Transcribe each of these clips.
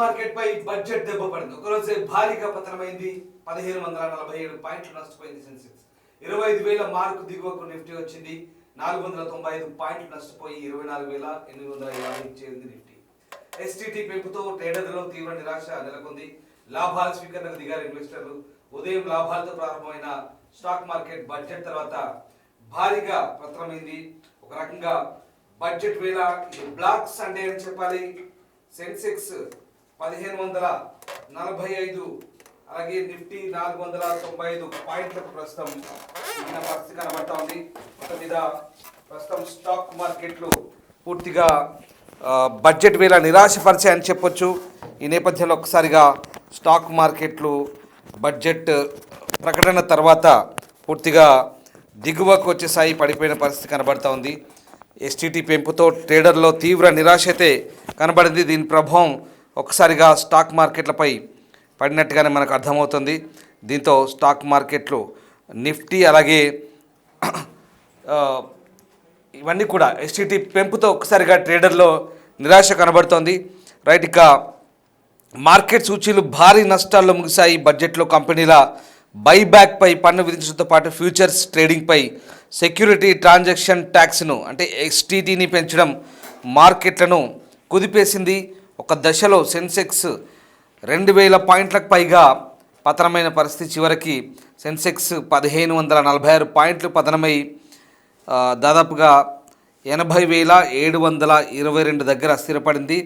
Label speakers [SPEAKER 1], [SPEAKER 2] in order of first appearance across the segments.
[SPEAKER 1] Market పై budget దెబ్బ పడింది. ఒకరోజే భారీగా పతనమైంది. 1547 పాయింట్లు నష్టపోయింది సెన్సెక్స్. 25,000 మార్కు దిగువకు నిఫ్టీ వచ్చింది. 495 పాయింట్లు నష్టపోయి 24,850 చేరింది నిఫ్టీ. ఎస్టీటీ పెంపుతో ట్రేడర్లలో తీవ్ర నిరాశ నెలకొంది. లాభాల స్వీకరణకు దిగారు ఇన్వెస్టర్లు. ఉదయం లాభాలతో ప్రారంభమైన స్టాక్ మార్కెట్ బడ్జెట్ తర్వాత భారీగా పతనమైంది. ఒక రకంగా బడ్జెట్ వేళ బ్లాక్ సండే అని చెప్పాలి. సెన్సెక్స్ 1545, అలాగే నిఫ్టీ 495 పాయింట్లకు ప్రస్తుతం పరిస్థితి కనబడతా ఉంది. మొత్తం మీద ప్రస్తుతం స్టాక్ మార్కెట్లు పూర్తిగా బడ్జెట్ వేళ నిరాశపరిచాయని చెప్పొచ్చు. ఈ నేపథ్యంలో ఒకసారిగా స్టాక్ మార్కెట్లు బడ్జెట్ ప్రకటన తర్వాత పూర్తిగా దిగువకు వచ్చేసాయి, పడిపోయిన పరిస్థితి కనబడతా ఉంది. ఎస్టీటీ పెంపుతో ట్రేడర్లో తీవ్ర నిరాశ అయితే కనబడింది. దీని ప్రభావం ఒకసారిగా స్టాక్ మార్కెట్లపై పడినట్టుగానే మనకు అర్థమవుతుంది. దీంతో స్టాక్ మార్కెట్లు నిఫ్టీ అలాగే ఇవన్నీ కూడా ఎస్టీటీ పెంపుతో ఒకసారిగా ట్రేడర్లో నిరాశ కనబడుతోంది. రైట్, ఇక మార్కెట్ సూచీలు భారీ నష్టాల్లో ముగిశాయి. బడ్జెట్లో కంపెనీల బైబ్యాక్పై పన్ను విధించడంతో పాటు ఫ్యూచర్స్ ట్రేడింగ్పై సెక్యూరిటీ ట్రాన్సాక్షన్ ట్యాక్స్ను అంటే ఎస్టీటీని పెంచడం మార్కెట్లను కుదిపేసింది. ఒక దశలో సెన్సెక్స్ 2,000 పాయింట్లకు పైగా పతనమైన పరిస్థితి. చివరికి సెన్సెక్స్ 1546 పాయింట్లు పతనమై దాదాపుగా 80,722 దగ్గర స్థిరపడింది.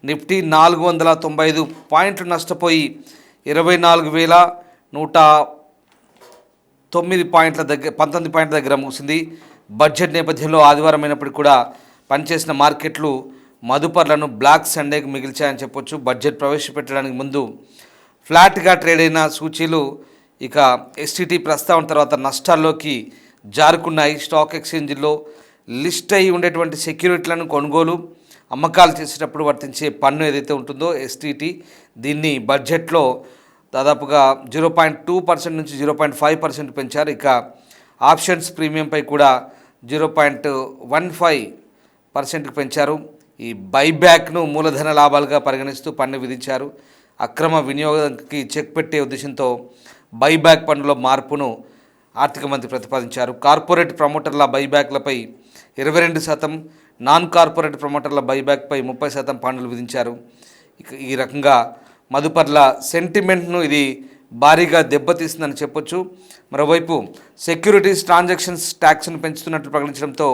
[SPEAKER 1] నిఫ్టీ 495 పాయింట్లు నష్టపోయి 24,109 పాయింట్ల దగ్గర 19 పాయింట్ల దగ్గర ముగిసింది. బడ్జెట్ నేపథ్యంలో ఆదివారం అయినప్పటికీ కూడా పనిచేసిన మార్కెట్లు మదుపర్లను బ్లాక్ సండేకి మిగిల్చాయని చెప్పొచ్చు. బడ్జెట్ ప్రవేశపెట్టడానికి ముందు ఫ్లాట్గా ట్రేడ్ అయిన సూచీలు ఇక ఎస్టీటీ ప్రస్తావన తర్వాత నష్టాల్లోకి జారుకున్నాయి. స్టాక్ ఎక్స్చేంజ్లో లిస్ట్ అయి ఉండేటువంటి సెక్యూరిటీలను కొనుగోలు అమ్మకాలు చేసేటప్పుడు వర్తించే పన్ను ఏదైతే ఉంటుందో ఎస్టీటీ, దీన్ని బడ్జెట్లో దాదాపుగా 0.2% నుంచి 0.5% పెంచారు. ఇక ఆప్షన్స్ ప్రీమియంపై కూడా 0.15%కి పెంచారు. ఈ బైబ్యాక్ను మూలధన లాభాలుగా పరిగణిస్తూ పన్ను విధించారు. అక్రమ వినియోగానికి చెక్ పెట్టే ఉద్దేశంతో బైబ్యాక్ పన్నులో మార్పును ఆర్థిక మంత్రి ప్రతిపాదించారు. కార్పొరేట్ ప్రమోటర్ల బైబ్యాక్లపై 22%, నాన్ కార్పొరేట్ ప్రమోటర్ల బైబ్యాక్పై 30% పన్నులు విధించారు. ఇక ఈ రకంగా మదుపర్ల సెంటిమెంట్ను ఇది భారీగా దెబ్బతీస్తుందని చెప్పొచ్చు. మరోవైపు సెక్యూరిటీస్ ట్రాన్సాక్షన్స్ ట్యాక్స్ను పెంచుతున్నట్లు ప్రకటించడంతో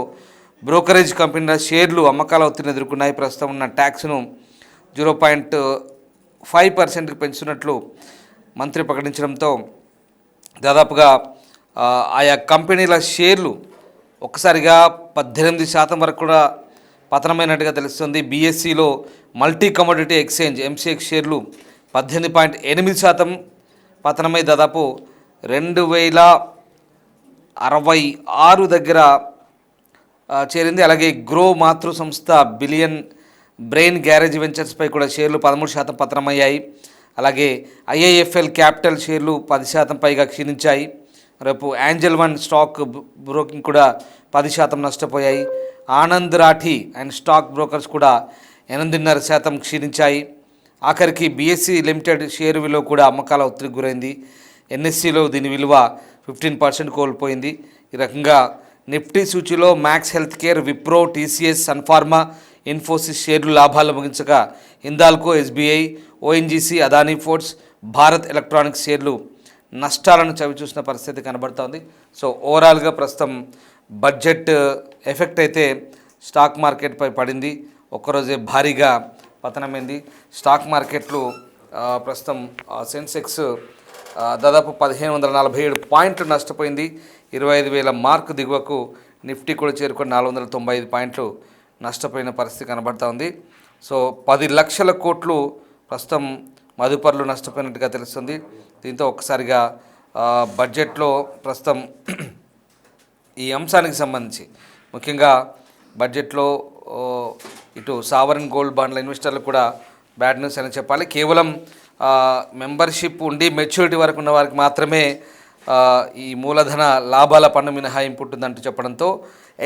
[SPEAKER 1] బ్రోకరేజ్ కంపెనీల షేర్లు అమ్మకాల ఒత్తిడిని ఎదుర్కొన్నాయి. ప్రస్తుతం ఉన్న ట్యాక్స్ను 0.5%కి పెంచుతున్నట్లు మంత్రి ప్రకటించడంతో దాదాపుగా ఆయా కంపెనీల షేర్లు ఒక్కసారిగా 18% వరకు కూడా పతనమైనట్టుగా తెలుస్తుంది. బీఎస్సీలో మల్టీ కమోడిటీ ఎక్స్చేంజ్ ఎంసీఎక్స్ షేర్లు 18.8% పతనమై దాదాపు 2,066 దగ్గర చేరింది. అలాగే గ్రో మాతృ సంస్థ బిలియన్ బ్రెయిన్ గ్యారేజ్ వెంచర్స్పై కూడా షేర్లు 13% పతనమయ్యాయి. అలాగే ఐఐఎఫ్ఎల్ క్యాపిటల్ షేర్లు 10% పైగా క్షీణించాయి. రేపు ఏంజల్ వన్ స్టాక్ బ్రోకింగ్ కూడా 10% నష్టపోయాయి. Anand Rathi and stock brokers కూడా 8.5% క్షీణించాయి. ఆఖరికి బీఎస్సీ లిమిటెడ్ షేరు విలువ కూడా అమ్మకాల ఒత్తిడికి గురైంది. ఎన్ఎస్సిలో దీని విలువ 15% కోల్పోయింది. ఈ రకంగా నిఫ్టీ సూచీలో Max Health Care, Wipro, TCS, Sun Pharma, Infosys షేర్లు లాభాలు ముగించగా Hindalco, SBI, ONGC, Adani Ports, Bharat Electronics షేర్లు నష్టాలను చవిచూసిన పరిస్థితి కనబడుతోంది. సో ఓవరాల్గా ప్రస్తుతం బడ్జెట్ ఎఫెక్ట్ అయితే స్టాక్ మార్కెట్పై పడింది. ఒక్కరోజే భారీగా పతనమైంది. స్టాక్ మార్కెట్లు ప్రస్తుతం సెన్సెక్స్ దాదాపు 1547 పాయింట్లు నష్టపోయింది. 25,000 మార్కు దిగువకు నిఫ్టీ కూడా చేరుకొని 495 పాయింట్లు నష్టపోయిన పరిస్థితి కనబడుతూ ఉంది. సో 10 లక్షల కోట్లు ప్రస్తుతం మదుపర్లు నష్టపోయినట్టుగా తెలుస్తుంది. దీంతో ఒక్కసారిగా బడ్జెట్లో ప్రస్తుతం ఈ అంశానికి సంబంధించి ముఖ్యంగా బడ్జెట్లో ఇటు సావరిన్ గోల్డ్ బాండ్ల ఇన్వెస్టర్లు కూడా బ్యాడ్ న్యూస్ అని చెప్పాలి. కేవలం మెంబర్షిప్ ఉండి మెచ్యూరిటీ వరకు ఉన్న వారికి మాత్రమే ఈ మూలధన లాభాల పన్ను మినహాయింపు ఉంటుందంటూ చెప్పడంతో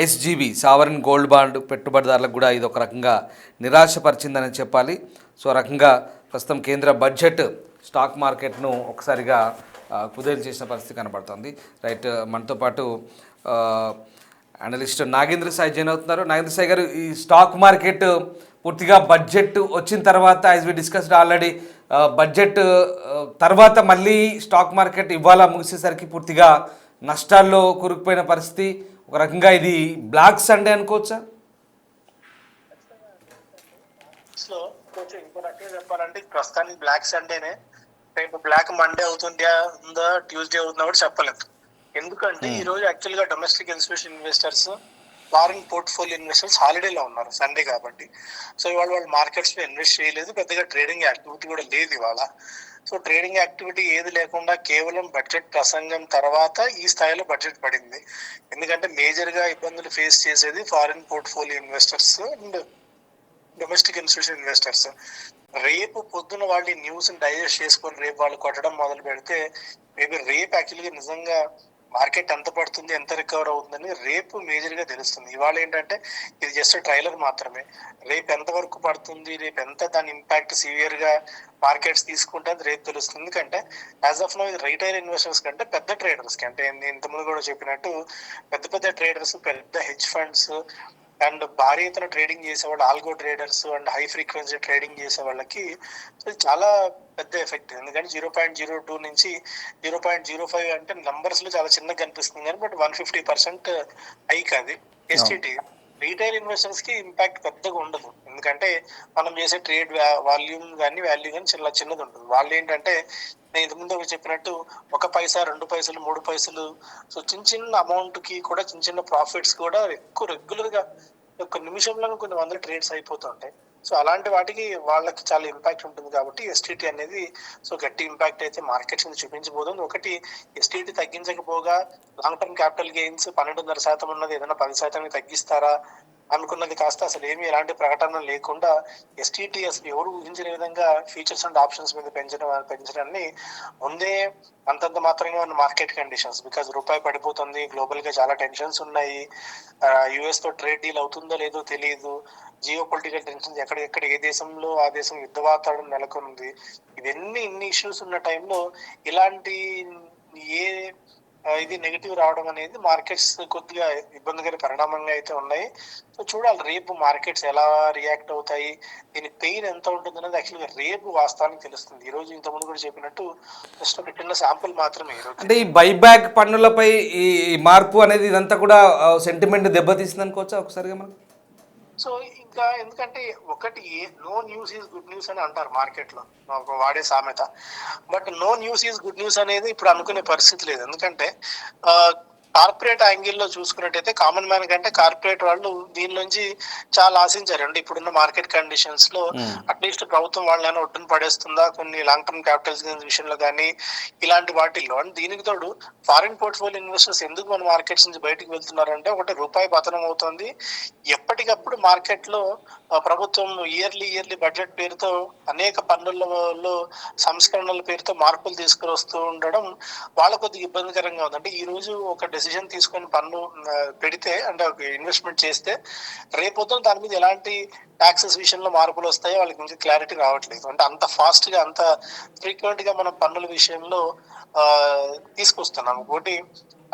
[SPEAKER 1] ఎస్జీబీ సావరిన్ గోల్డ్ బాండ్ పెట్టుబడిదారులకు కూడా ఇది ఒక రకంగా నిరాశపరిచిందని చెప్పాలి. సో రకంగా ప్రస్తుతం కేంద్ర బడ్జెట్ స్టాక్ మార్కెట్ను ఒకసారిగా కుదేలు చేసిన పరిస్థితి కనబడుతుంది. రైట్, మనతో పాటు అనలిస్ట్ నాగేంద్ర సాయి జాయిన్ అవుతున్నారు. నాగేంద్ర సాయి గారు, ఈ స్టాక్ మార్కెట్ పూర్తిగా బడ్జెట్ వచ్చిన తర్వాత, as we discussed already, budget తర్వాత మళ్ళీ స్టాక్ మార్కెట్ ఇవాళ ముగిసేసరికి పూర్తిగా నష్టాల్లో కూరుకుపోయిన పరిస్థితి. ఒక రకంగా ఇది బ్లాక్ సండే అనుకోవచ్చా?
[SPEAKER 2] కొంచెం ఇంకో రకంగా చెప్పాలంటే ప్రస్తుతానికి బ్లాక్ సండేనే. రేపు బ్లాక్ మండే ఉందా ట్యూస్డే అవుతుందా కూడా చెప్పలేదు. ఎందుకంటే ఈ రోజు యాక్చువల్ గా domestic institution investors, foreign portfolio investors హాలిడేలో ఉన్నారు సండే కాబట్టి. సో ఇవాళ వాళ్ళు మార్కెట్స్ లో ఇన్వెస్ట్ చేయలేదు, పెద్దగా ట్రేడింగ్ యాక్టివిటీ కూడా లేదు ఇవాళ. సో ట్రేడింగ్ యాక్టివిటీ ఏది లేకుండా కేవలం బడ్జెట్ ప్రసంగం తర్వాత ఈ స్థాయిలో బడ్జెట్ పడింది. ఎందుకంటే మేజర్ గా ఇబ్బందులు ఫేస్ చేసేది foreign portfolio investors and domestic institution investors. రేపు పొద్దున వాళ్ళు ఈ న్యూస్ డైజెస్ట్ చేసుకొని రేపు వాళ్ళు కొట్టడం మొదలు పెడితే మేబీ రేపు యాక్చువల్గా నిజంగా మార్కెట్ ఎంత పడుతుంది, ఎంత రికవర్ అవుతుందని రేపు మేజర్ గా తెలుస్తుంది. ఇవాళ ఏంటంటే ఇది జస్ట్ ట్రైలర్ మాత్రమే. రేపు ఎంత వరకు పడుతుంది, రేపు ఎంత దాని ఇంపాక్ట్ సివియర్ గా మార్కెట్స్ తీసుకుంటే అది రేపు తెలుస్తుంది. ఎందుకంటే యాజ్ ఆఫ్ నో ఇది రైటైల్ ఇన్వెస్టర్స్ కంటే పెద్ద ట్రేడర్స్ కి, అంటే నేను ఇంతకుముందు కూడా చెప్పినట్టు పెద్ద పెద్ద ట్రేడర్స్, పెద్ద హెడ్జ్ ఫండ్స్ అండ్ భారీ ఎత్తున ట్రేడింగ్ చేసే వాళ్ళు, algo traders and high frequency trading చేసే వాళ్ళకి చాలా పెద్ద ఎఫెక్ట్. ఎందుకంటే 0.02 నుంచి 0.05 అంటే నంబర్స్ లో చాలా చిన్నగా కనిపిస్తుంది కానీ బట్ 150% హైక్ అది. ఎస్టీటీ రీటైల్ ఇన్వెస్టర్స్ కి ఇంపాక్ట్ పెద్దగా ఉండదు, ఎందుకంటే మనం చేసే ట్రేడ్ వాల్యూమ్ కానీ వాల్యూ కానీ చాలా చిన్నది ఉంటుంది. వాళ్ళు ఏంటంటే నేను ఇంతకుముందు చెప్పినట్టు 1 పైసా 2 పైసలు 3 పైసలు, సో చిన్న చిన్న అమౌంట్ కి కూడా చిన్న చిన్న ప్రాఫిట్స్ కూడా ఎక్కువ రెగ్యులర్ గా ఒక నిమిషంలో కొన్ని వందల ట్రేడ్స్ అయిపోతుంటాయి. సో అలాంటి వాటికి వాళ్ళకి చాలా ఇంపాక్ట్ ఉంటుంది. కాబట్టి ఎస్టీటీ అనేది సో గట్టి ఇంపాక్ట్ అయితే మార్కెట్స్ మీద చూపించబోతుంది. ఒకటి, ఎస్టీటీ తగ్గించకపోగా లాంగ్ టర్మ్ క్యాపిటల్ గెయిన్స్ 12.5% ఉన్నది ఏదైనా 10% తగ్గిస్తారా అనుకున్నది కాస్త అసలు ఏమి ఎలాంటి ప్రకటన లేకుండా ఎస్టీటీ అసలు ఎవరు ఊహించిన విధంగా ఫీచర్స్ అండ్ ఆప్షన్స్ మీద పెంచడాన్ని ముందే అంతంత మాత్రంగా ఉన్న మార్కెట్ కండిషన్స్, బికాజ్ రూపాయి పడిపోతుంది, గ్లోబల్ గా చాలా టెన్షన్స్ ఉన్నాయి, యుఎస్ తో ట్రేడ్ డీల్ అవుతుందో లేదో తెలియదు, జియో పొలిటికల్ టెన్షన్స్ ఎక్కడెక్కడ ఏ దేశంలో ఆ దేశం యుద్ధ వాతావరణం నెలకొంది, ఇన్ని ఇష్యూస్ ఉన్న టైంలో ఇలాంటి ఏ ఇది నెగిటివ్ రావడం అనేది మార్కెట్స్ కొద్దిగా ఇబ్బందికర పరిణామంగా అయితే ఉన్నాయి. సో చూడాలి రేపు మార్కెట్స్ ఎలా రియాక్ట్ అవుతాయి, దీని పెయిన్ ఎంత ఉంటుంది అనేది యాక్చువల్గా రేపు వాస్తవానికి తెలుస్తుంది. ఈ రోజు ఇంతకుముందు కూడా చెప్పినట్టు జస్ట్ ఒక చిన్న శాంపుల్ మాత్రమే.
[SPEAKER 1] అంటే ఈ బైబ్యాక్ పన్నులపై ఈ మార్పు అనేది ఇదంతా కూడా సెంటిమెంట్ దెబ్బతీస్తుంది అనుకోవచ్చా ఒకసారిగా మనం?
[SPEAKER 2] సో ఇంకా ఎందుకంటే ఒకటి, no news is good news అని అంటారు మార్కెట్ లో, వాడే సామెత. But no news is good news అనేది ఇప్పుడు అనుకునే పరిస్థితి లేదు. ఎందుకంటే కార్పొరేట్ యాంగిల్ లో చూసుకున్నట్టయితే కామన్ మ్యాన్ కంటే కార్పొరేట్ వాళ్ళు దీని నుంచి చాలా ఆశించారు. అంటే ఇప్పుడున్న మార్కెట్ కండిషన్స్ లో అట్లీస్ట్ ప్రభుత్వం వాళ్ళని ఒడ్డున పడేస్తుందా కొన్ని లాంగ్ టర్మ్ క్యాపిటల్ విషయంలో కానీ ఇలాంటి వాటిల్లో. అండ్ దీనికి తోడు ఫారిన్ పోర్ట్ఫోలియో ఇన్వెస్టర్స్ ఎందుకు మన మార్కెట్స్ నుంచి బయటకు వెళ్తున్నారంటే, ఒకటి రూపాయి పతనం అవుతుంది, ఎప్పటికప్పుడు మార్కెట్ లో ప్రభుత్వం ఇయర్లీ బడ్జెట్ పేరుతో అనేక పన్నులలో సంస్కరణల పేరుతో మార్పులు తీసుకుని వస్తూ ఉండడం వాళ్ళ కొద్దిగా ఇబ్బందికరంగా ఉంది. అంటే ఈ రోజు ఒక డెసిషన్ తీసుకొని పన్ను పెడితే, అంటే ఒక ఇన్వెస్ట్మెంట్ చేస్తే రేపొద్దున దాని మీద ఎలాంటి ట్యాక్సెస్ విషయంలో మార్పులు వస్తాయో వాళ్ళకి ఇంకా క్లారిటీ రావట్లేదు. అంటే అంత ఫాస్ట్ గా అంత ఫ్రీక్వెంట్ గా మనం పన్నుల విషయంలో తీసుకొస్తున్నాం. ఒకటి,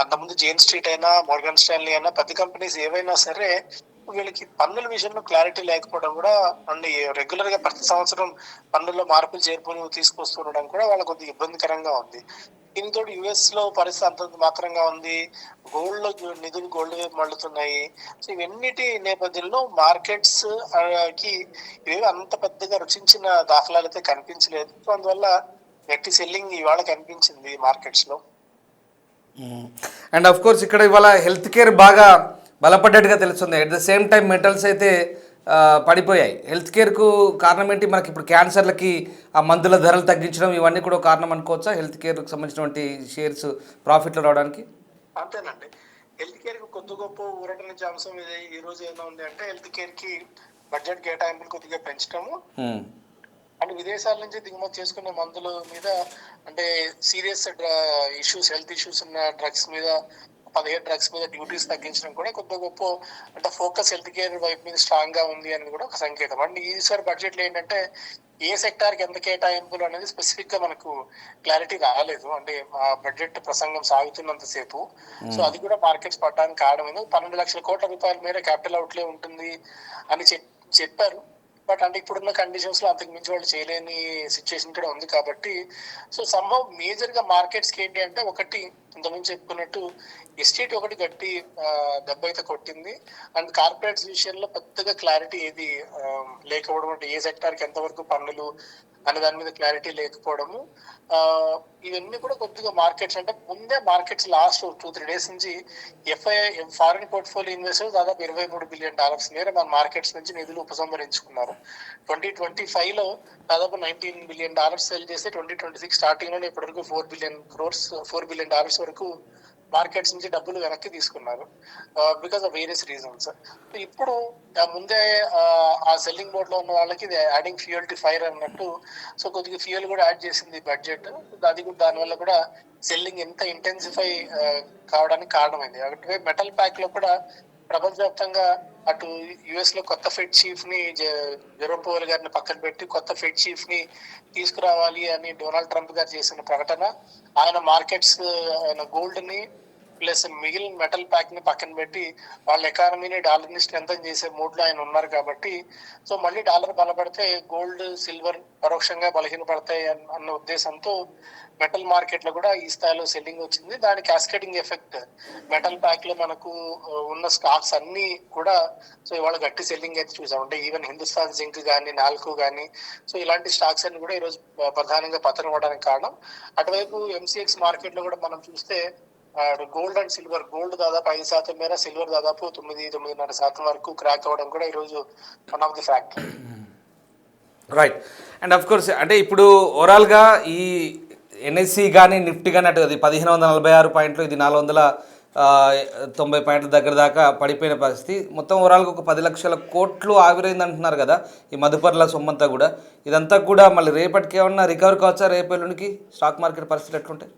[SPEAKER 2] అంతకుముందు జేన్ స్ట్రీట్ అయినా మోర్గన్ స్టాన్లీ అయినా పెద్ద కంపెనీస్ ఏవైనా సరే వీళ్ళకి పన్నుల విషయంలో క్లారిటీ లేకపోవడం కూడా, అండ్ రెగ్యులర్ గా ప్రతి సంవత్సరం పన్నుల్లో మార్పులు చేర్పులు తీసుకొస్తుండడం కూడా వాళ్ళకి కొద్దిగా ఇబ్బందికరంగా ఉంది. దీనితో యుఎస్ లో పరిస్థితి అంత మాత్రంగా ఉంది, గోల్డ్ లో నిధులు గోల్డ్ వైపు మళ్ళుతున్నాయి. సో ఇవన్నిటి నేపథ్యంలో మార్కెట్స్ కి ఇవేవి అంత పెద్దగా రుచించిన దాఖలాలు అయితే కనిపించలేదు. సో అందువల్ల గట్టి సెల్లింగ్ ఇవాళ కనిపించింది మార్కెట్స్ లో.
[SPEAKER 1] అండ్ ఆఫ్ కోర్స్ ఇక్కడ ఇవాళ హెల్త్ కేర్ బాగా బలపడ్డట్టుగా తెలుస్తుంది. At the same time metals అయితే పడిపోయాయి. హెల్త్ కేర్కు కారణం ఏంటి? మనకి ఇప్పుడు క్యాన్సర్లకి ఆ మందుల ధరలు తగ్గించడం ఇవన్నీ కూడా కారణం అనుకోవచ్చా హెల్త్ కేర్కి సంబంధించినటువంటి షేర్స్ ప్రాఫిట్లో రావడానికి?
[SPEAKER 2] అంతేనండి, హెల్త్ కేర్ కి కొద్ది గొప్ప ఊరటనిచ్చే అంశం ఇది ఈ రోజు ఏదో ఉంది అంటే హెల్త్ కేర్ కి బడ్జెట్ కేటాయింపులు కొద్దిగా పెంచడము, అంటే విదేశాల నుంచి దిగుమతి చేసుకునే మందుల మీద, అంటే సీరియస్ ఇష్యూస్ హెల్త్ ఇష్యూస్ ఉన్న డ్రగ్స్ మీద 17 డ్రగ్స్ మీద డ్యూటీస్ తగ్గించడం కూడా కొద్ది గొప్ప, అంటే ఫోకస్ హెల్త్ కేర్ వైపు మీద స్ట్రాంగ్ గా ఉంది అని కూడా ఒక సంకేతం. అండ్ ఈసారి బడ్జెట్ లో ఏంటంటే ఏ సెక్టార్ కి ఎంత కేటాయింపులు అనేది స్పెసిఫిక్ గా మనకు క్లారిటీ రాలేదు. అంటే ఆ బడ్జెట్ ప్రసంగం సాగుతున్నంత సేపు. సో అది కూడా మార్కెట్స్ పడడానికి కారణం 12 లక్షల కోట్ల రూపాయల మేర క్యాపిటల్ అవుట్లే ఉంటుంది అని చెప్పారు. బట్ అంటే ఇప్పుడున్న కండిషన్స్ లో అంతకు మించి వాళ్ళు చేయలేని సిచ్యువేషన్ కూడా ఉంది కాబట్టి సో సంభవ్ మేజర్ గా మార్కెట్స్ కి ఏంటి అంటే ఒకటి ఇంతకుముందు చెప్పుకున్నట్టు ఎస్టీటీ ఒకటి గట్టి దెబ్బ అయితే కొట్టింది. అండ్ కార్పొరేట్స్ విషయంలో పెద్దగా క్లారిటీ ఏది లేకపోవడం, అంటే ఏ సెక్టార్ కి ఎంతవరకు పన్నులు అనే దాని మీద క్లారిటీ లేకపోవడము, ఇవన్నీ కూడా కొద్దిగా మార్కెట్స్ అంటే ముందే మార్కెట్స్ లాస్ట్ 2-3 డేస్ నుంచి ఫారిన్ పోర్ట్ఫోలియో ఇన్వెస్టర్స్ దాదాపు $23 బిలియన్ మేర మన మార్కెట్స్ నుంచి నిధులు ఉపసంహరించుకున్నారు. 2025 లో దాదాపు $19 బిలియన్ సెల్ చేస్తే 2026 స్టార్టింగ్ లోనే ఇప్పటివరకు $4 బిలియన్ వరకు మార్కెట్స్ నుంచి డబ్బులు వెనక్కి తీసుకున్నారు బికాస్ ఆఫ్ వేరియస్ రీజన్స్. ఇప్పుడు ముందే ఆ సెల్లింగ్ బోర్డ్ లో ఉన్న వాళ్ళకి ఇది యాడింగ్ ఫ్యూయల్ టు ఫైర్ అన్నట్టు, సో కొద్దిగా ఫ్యూయల్ కూడా యాడ్ చేసింది బడ్జెట్. అది కూడా దానివల్ల కూడా సెల్లింగ్ ఎంత ఇంటెన్సిఫై కావడానికి కారణమైంది. అటు మెటల్ ప్యాక్ లో కూడా ప్రపంచవ్యాప్తంగా అటు యుఎస్ లో కొత్త ఫెడ్ చీఫ్ ని జెరోమ్ పవెల్ గారిని పక్కన పెట్టి కొత్త ఫెడ్ చీఫ్ ని తీసుకురావాలి అని డొనాల్డ్ ట్రంప్ గారు చేసిన ప్రకటన, ఆయన మార్కెట్స్ ఆయన గోల్డ్ ని ప్లస్ మిగిలిన మెటల్ ప్యాక్ ని పక్కన పెట్టి వాళ్ళ ఎకానమీని డాలర్ ని స్ట్రెంథన్ చేసే మూడ్ లో ఆయన ఉన్నారు కాబట్టి సో మళ్ళీ డాలర్ బలపడితే గోల్డ్ సిల్వర్ పరోక్షంగా బలహీనపడతాయి అన్న ఉద్దేశంతో మెటల్ మార్కెట్ లో కూడా ఈ స్థాయిలో సెల్లింగ్ వచ్చింది. దాని క్యాస్కేడింగ్ ఎఫెక్ట్ మెటల్ ప్యాక్ లో మనకు ఉన్న స్టాక్స్ అన్ని కూడా సో ఇవాళ గట్టి సెల్లింగ్ అయితే చూసాం. అంటే ఈవెన్ హిందుస్థాన్ జింక్ కానీ నాల్కో కానీ సో ఇలాంటి స్టాక్స్ అన్ని కూడా ఈరోజు ప్రధానంగా పతనం అవడానికి కారణం. అటువైపు ఎంసీఎక్స్ మార్కెట్ లో కూడా మనం చూస్తే గోల్డ్ అండ్ సిల్వర్, గోల్డ్ దాదాపు 5% మేర, సిల్వర్ దాదాపు 9-9.5% వరకు క్రాక్ అవ్వడం కూడా ఈరోజు one of the factor.
[SPEAKER 1] Right. And of course అంటే ఇప్పుడు ఓవరాల్గా ఈ ఎన్ఎస్సి కానీ నిఫ్టీ కానీ అటు అది 1546 పాయింట్లు, ఇది 490 పాయింట్ల దగ్గర దాకా పడిపోయిన పరిస్థితి. మొత్తం ఓవరాల్గా ఒక 10 లక్షల కోట్లు ఆవిరైంది అంటున్నారు కదా ఈ మదుపర్ల సొమ్మంతా కూడా. ఇదంతా కూడా మళ్ళీ రేపటికి ఏమన్నా రికవర్ కావచ్చా? రేపు ఎల్లుండికి స్టాక్ మార్కెట్ పరిస్థితి ఎట్లుంటాయి?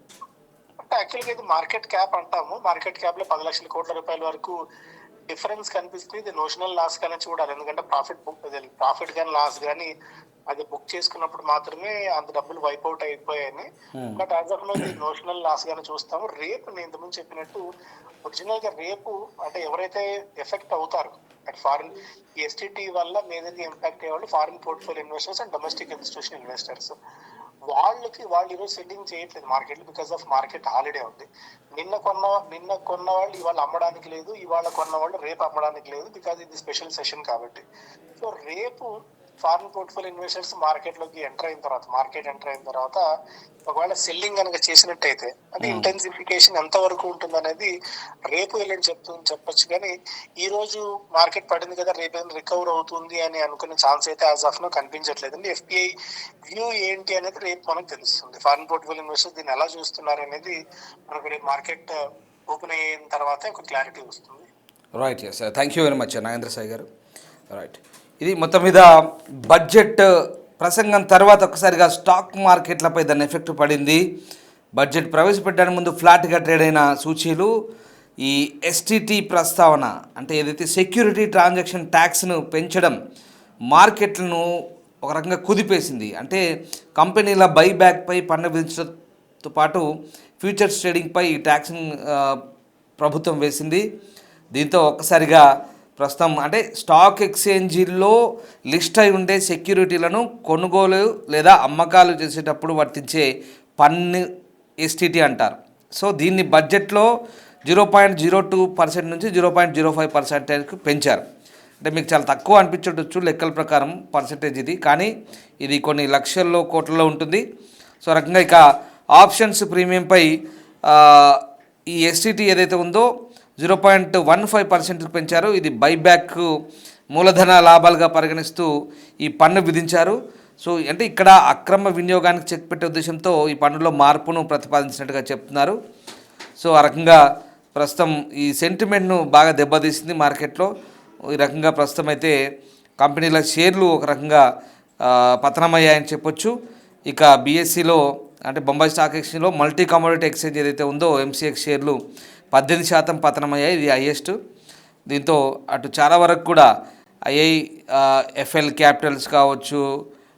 [SPEAKER 2] యాక్చువల్గా ఇది మార్కెట్ క్యాప్ అంటాము. మార్కెట్ క్యాప్ లో 10 లక్షల కోట్ల రూపాయల వరకు డిఫరెన్స్ కనిపిస్తుంది. ఇది నోషనల్ లాస్ కానీ చూడాలి, ఎందుకంటే ప్రాఫిట్ కానీ లాస్ కానీ అది బుక్ చేసుకున్నప్పుడు మాత్రమే అంత డబ్బులు వైప్అవుట్ అయిపోయాయని. బట్ యాజ్ ఆఫ్ నో ఇది నోషనల్ లాస్ గానే చూస్తాము. రేపు నేను ఇంతకుముందు చెప్పినట్టు ఒరిజినల్ గా రేపు అంటే ఎవరైతే ఎఫెక్ట్ అవుతారు అట్ ఫారిన్ ఎస్టీటీ వల్ల మేజర్గా ఇంపాక్ట్ అయ్యేవాళ్ళు foreign portfolio investors and domestic institution investors. వాళ్ళు ఈరోజు సెల్లింగ్ చేయట్లేదు market because of market holiday ఉంది. నిన్న కొన్న వాళ్ళు ఇవాళ అమ్మడానికి లేదు, ఇవాళ కొన్న వాళ్ళు రేపు అమ్మడానికి లేదు బికాస్ ఇది స్పెషల్ సెషన్ కాబట్టి. సో రేపు foreign portfolio investors market enter అయిన తర్వాత ఒకవేళ సెల్లింగ్ కనుక చేసినట్టయితే అది ఇంటెన్సిఫికేషన్ ఎంత వరకు ఉంటుంది అనేది రేపు వెళ్ళని చెప్పొచ్చు. కానీ ఈ రోజు మార్కెట్ పడింది కదా, రేపు ఏదైనా రికవర్ అవుతుంది అని అనుకునే ఛాన్స్ అయితే యాజ్ ఆఫ్ నో కనిపించట్లేదు. ఎఫ్పిఐ వ్యూ ఏంటి అనేది రేపు మనకు తెలుస్తుంది. ఫారిన్ పోర్ట్ఫోలియో ఇన్వెస్టర్స్ దీన్ని ఎలా చూస్తున్నారు అనేది మనకు రేపు మార్కెట్ ఓపెన్ అయిన తర్వాత ఒక క్లారిటీ వస్తుంది.
[SPEAKER 1] Right. Yes sir, thank you very much Nagendra Sai garu. Right, ఇది మొత్తం మీద బడ్జెట్ ప్రసంగం తర్వాత ఒకసారిగా స్టాక్ మార్కెట్లపై దాని ఎఫెక్ట్ పడింది. బడ్జెట్ ప్రవేశపెట్టడానికి ముందు ఫ్లాట్గా ట్రేడ్ అయిన సూచీలు ఈ ఎస్టీటీ ప్రస్తావన అంటే ఏదైతే సెక్యూరిటీ ట్రాన్సాక్షన్ ట్యాక్స్ను పెంచడం మార్కెట్లను ఒక రకంగా కుదిపేసింది. అంటే కంపెనీల బైబ్యాక్పై పన్ను విధించడంతో పాటు ఫ్యూచర్స్ ట్రేడింగ్పై ఈ ట్యాక్స్ను ప్రభుత్వం వేసింది. దీంతో ఒక్కసారిగా ప్రస్తుతం అంటే స్టాక్ ఎక్స్చేంజీల్లో లిస్ట్ అయి ఉండే సెక్యూరిటీలను కొనుగోలు లేదా అమ్మకాలు చేసేటప్పుడు వర్తించే పన్ను ఎస్టీటీ అంటారు. సో దీన్ని బడ్జెట్లో 0.02% నుంచి 0.05%కు పెంచారు. అంటే మీకు చాలా తక్కువ అనిపించవచ్చు లెక్కల ప్రకారం పర్సెంటేజ్ ఇది, కానీ ఇది కొన్ని లక్షల్లో కోట్లలో ఉంటుంది. సో రకంగా ఇక ఆప్షన్స్ ప్రీమియంపై ఈ ఎస్టీటీ ఏదైతే ఉందో 0.15%కు పెంచారు. ఇది బైబ్యాక్ మూలధన లాభాలుగా పరిగణిస్తూ ఈ పన్ను విధించారు. సో అంటే ఇక్కడ అక్రమ వినియోగానికి చెక్ పెట్టే ఉద్దేశంతో ఈ పన్నులో మార్పును ప్రతిపాదించినట్టుగా చెప్తున్నారు. సో ఆ రకంగా ప్రస్తుతం ఈ సెంటిమెంట్ను బాగా దెబ్బతీసింది మార్కెట్లో. ఈ రకంగా ప్రస్తుతం అయితే కంపెనీల షేర్లు ఒక రకంగా పతనమయ్యాయని చెప్పొచ్చు. ఇక బీఎస్సీలో అంటే బొంబాయి స్టాక్ ఎక్స్చేంజ్లో మల్టీ కమోడిటీ ఎక్స్చేంజ్ ఏదైతే ఉందో ఎంసీఎక్స్ షేర్లు 18% పతనమయ్యాయి, ఇది హైయెస్ట్. దీంతో అటు చాలా వరకు కూడా ఐఐఎఫ్ఎల్ క్యాపిటల్స్ కావచ్చు,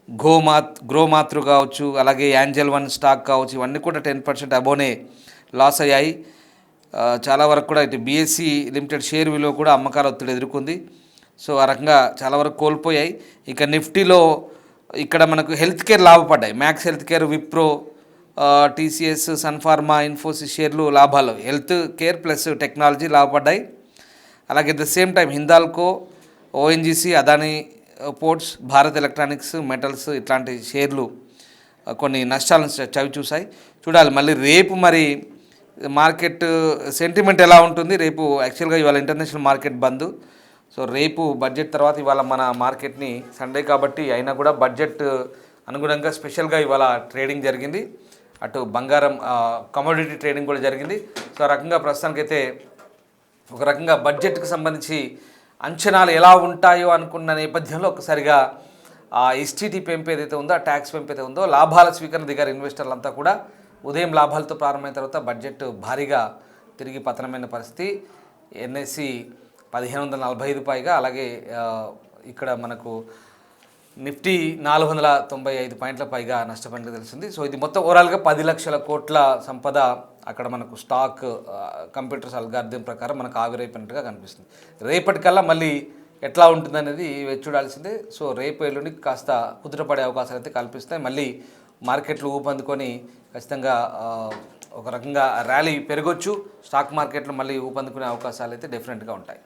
[SPEAKER 1] గ్రోమాతృ కావచ్చు, అలాగే యాంజల్ వన్ స్టాక్ కావచ్చు, ఇవన్నీ కూడా 10% అబోనే లాస్ అయ్యాయి. చాలా వరకు కూడా ఇటు బీఎస్సీ లిమిటెడ్ షేర్ విలువ కూడా అమ్మకాల ఒత్తిడి ఎదుర్కొంది. సో ఆ రకంగా చాలా వరకు కోల్పోయాయి. ఇక నిఫ్టీలో ఇక్కడ మనకు హెల్త్ కేర్ లాభపడ్డాయి. Max Health Care, Wipro, TCS, Sun Pharma, Infosys షేర్లు లాభాలు. హెల్త్ కేర్ ప్లస్ టెక్నాలజీ లాభపడ్డాయి. అలాగే at the same time Hindalco, ONGC, Adani Ports, Bharat Electronics, metals ఇట్లాంటి షేర్లు కొన్ని నష్టాలను చవి చూసాయి. చూడాలి మళ్ళీ రేపు మరి మార్కెట్ సెంటిమెంట్ ఎలా ఉంటుంది. రేపు యాక్చువల్గా ఇవాళ ఇంటర్నేషనల్ మార్కెట్ బంద్. సో రేపు బడ్జెట్ తర్వాత ఇవాళ మన మార్కెట్ని సండే కాబట్టి అయినా కూడా బడ్జెట్ అనుగుణంగా స్పెషల్గా ఇవాళ ట్రేడింగ్ జరిగింది. అటు బంగారం కమోడిటీ ట్రేడింగ్ కూడా జరిగింది. సో ఆ రకంగా ప్రస్తుతానికైతే ఒక రకంగా బడ్జెట్కి సంబంధించి అంచనాలు ఎలా ఉంటాయో అనుకున్న నేపథ్యంలో ఒకసారిగా ఆ ఎస్టీటీ పెంపు ఏదైతే ఉందో, ఆ ట్యాక్స్ పెంపు ఏదైతే ఉందో, లాభాల స్వీకరణ దిగారు ఇన్వెస్టర్లంతా కూడా. ఉదయం లాభాలతో ప్రారంభమైన తర్వాత బడ్జెట్ భారీగా తిరిగి పతనమైన పరిస్థితి. ఎన్ఎస్సి 1545 పైగా, అలాగే ఇక్కడ మనకు నిఫ్టీ 495 పాయింట్ల పైగా నష్టపోయినట్టు తెలిసింది. సో ఇది మొత్తం ఓవరాల్గా 10 లక్షల కోట్ల సంపద అక్కడ మనకు స్టాక్ కంప్యూటర్స్ అల్గారిథం ప్రకారం మనకు ఆవిరైపోయినట్టుగా కనిపిస్తుంది. రేపటికల్లా మళ్ళీ ఎట్లా ఉంటుందనేది చూడాల్సిందే. సో రేపు ఎల్లుండి కాస్త కుదుటపడే అవకాశాలు అయితే కల్పిస్తాయి. మళ్ళీ మార్కెట్లు ఊపందుకొని ఖచ్చితంగా ఒక రకంగా ర్యాలీ పెరగొచ్చు. స్టాక్ మార్కెట్లు మళ్ళీ ఊపందుకునే అవకాశాలు అయితే డెఫినెట్గా ఉంటాయి.